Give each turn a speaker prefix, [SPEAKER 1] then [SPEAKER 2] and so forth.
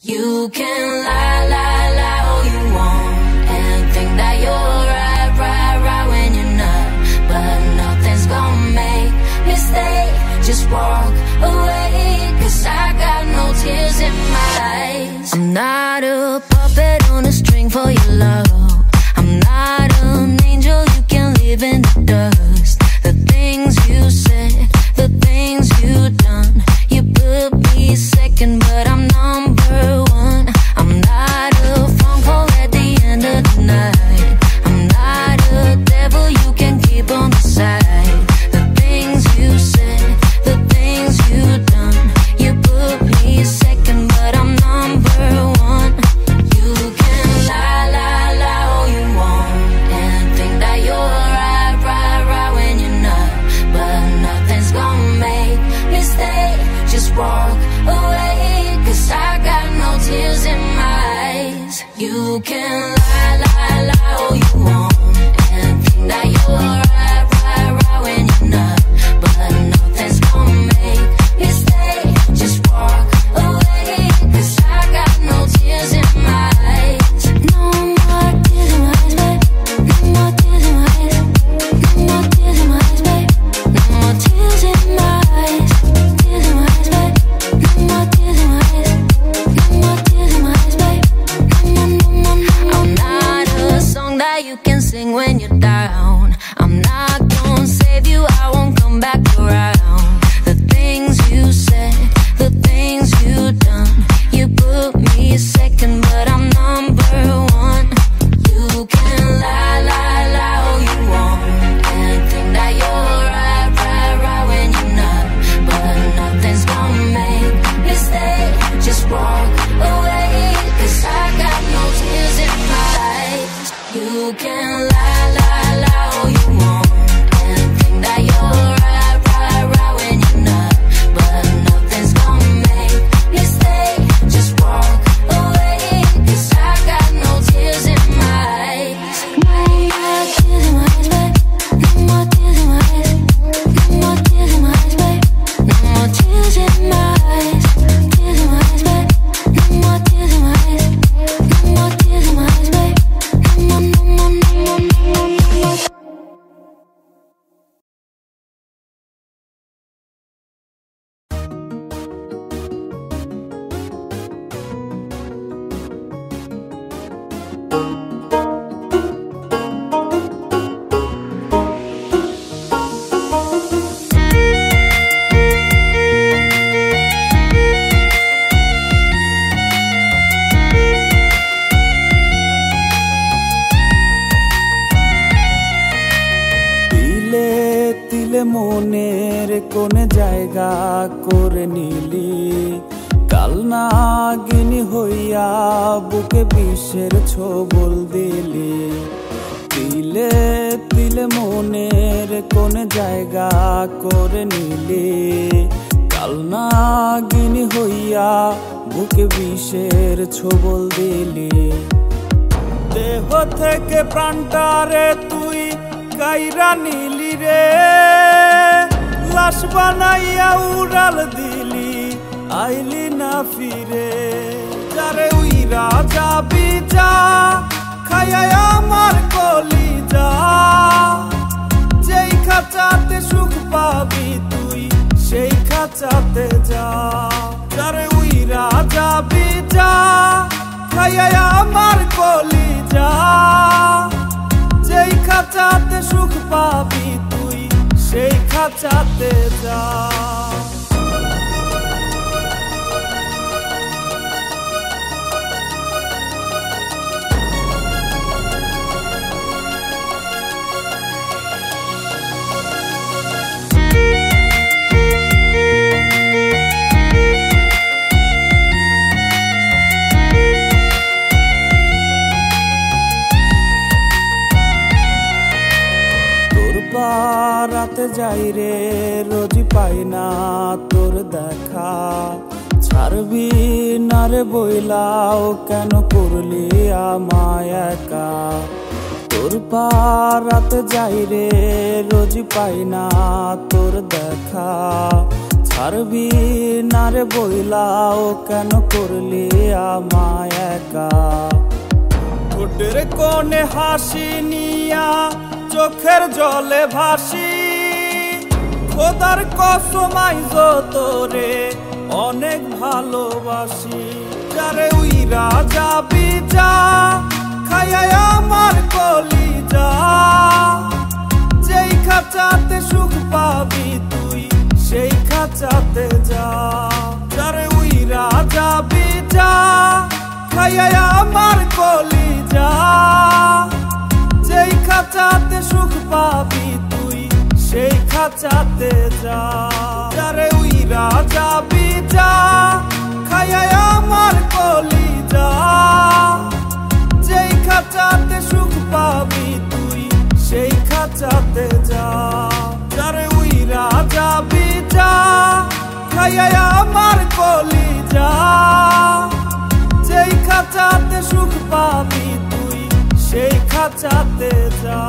[SPEAKER 1] You can lie, lie, lie all you want and think that you're right, right, right when you're not. But nothing's gonna make me stay. Just walk away, 'cause I got no tears in my eyes. I'm not a puppet on a string for your love. I'm not an angel you can leave in the dust. The things you said, the things you done, you put me second, but I'm number one. I'm not a phone call at the end of the night. I'm not a devil you can keep on the side. The things you said, the things you done, you put me second, but I'm number one. You can lie, lie, lie all you want and think that you're right, right, right when you're not. But nothing's gonna make me stay. Just walk away, 'cause I got no tears in my eyes. You can lie, lie, lie all you want and think that you're right, right, right when you're not. But nothing's gonna make me stay. Just walk away, 'cause I got no tears in my eyes. No more tears in my eyes, babe. No more tears in my eyes. No more tears in my eyes, babe. No more tears in my eyes. Tears in my eyes, babe. No more tears in my eyes. No more tears in my eyes, babe. No more, no more, no more. I'm not a song that you can sing when you're down. I'm not gonna save you, I won't come back around. The things you said, the things you done, you put me second, but I'm number one. You can lie, lie, lie all you want and think that you're right, right, right when you're not. But nothing's gonna make me stay. Just walk away, 'cause I got no tears in my eyes. You can lie, lie, lie all you want and think that you're right, right, right when you're not. But nothing's gonna make me stay. Just walk away, 'cause I got no tears in my eyes. No more tears in my eyes, babe. No more tears in my eyes. No more tears in my eyes, babe. No more tears in my eyes. Tears in my eyes, babe. No more tears in my eyes. No more tears in my eyes, babe. No more, no more, no more, no more, no more.
[SPEAKER 2] তিলে তিলে মনের কোন জায়গা করে নিলি, কাল নাগিনী হইয়া বুকে বিষের ছোবল দিলি। তিলে তিলে মনের কোন জায়গা করে নিলি, কাল নাগিনী হইয়া বুকে বিষের ছোবল দিলি। দেহ থেকে প্রাণটারে তুই কাইরা নিলি রে, লাশ বানাইয়া উড়াল দিলি, আইলি না ফিরে। যারে উইরা যাবি যা, খাইয়া আমার কলিজা। যেই খাঁচাতে সুখ পাবি তুই, সেই খাঁচাতে যা। যারে উইরা যাবি যা, খাইয়া আমার কলিজা। যেই খাঁচাতে সুখ পাবি তুই, সেই খাঁচাতে যা। রাতে যাই রে, রোজ পাই না তোর দেখা। ছাড়বি না রে বইলাও, কেন করলি আমায় একা। তোর পারাতে যাই রে, রোজ পাই না তোর দেখা। ছাড়বি না রে বইলাও কেন করলি আমায় একা ঠোঁটের কোণে হাসি নিয়া চোখের জলে ভাসি খোদার কসমাই তোরে অনেক ভালোবাসি যারে উইরা যাবি যা খায়া আমার কলিজা যেই খাঁচাতে সুখ পাবি তুই সেই খাঁচাতে যা যারে উইরা যাবি যা খায়া আমার কলিজা যেই খাঁচাতে সুখ পাবি তুই সেই খাঁচাতে যা যারে উইরা যাবি যা খায়া আমার কলিজা যেই খাঁচাতে সুখ পাবি তুই সেই খাঁচাতে যা যারে উইরা যাবি যা খায়া আমার কলিজা যেই খাঁচাতে সুখ পাবি তুই সেই খাঁচাতে যা।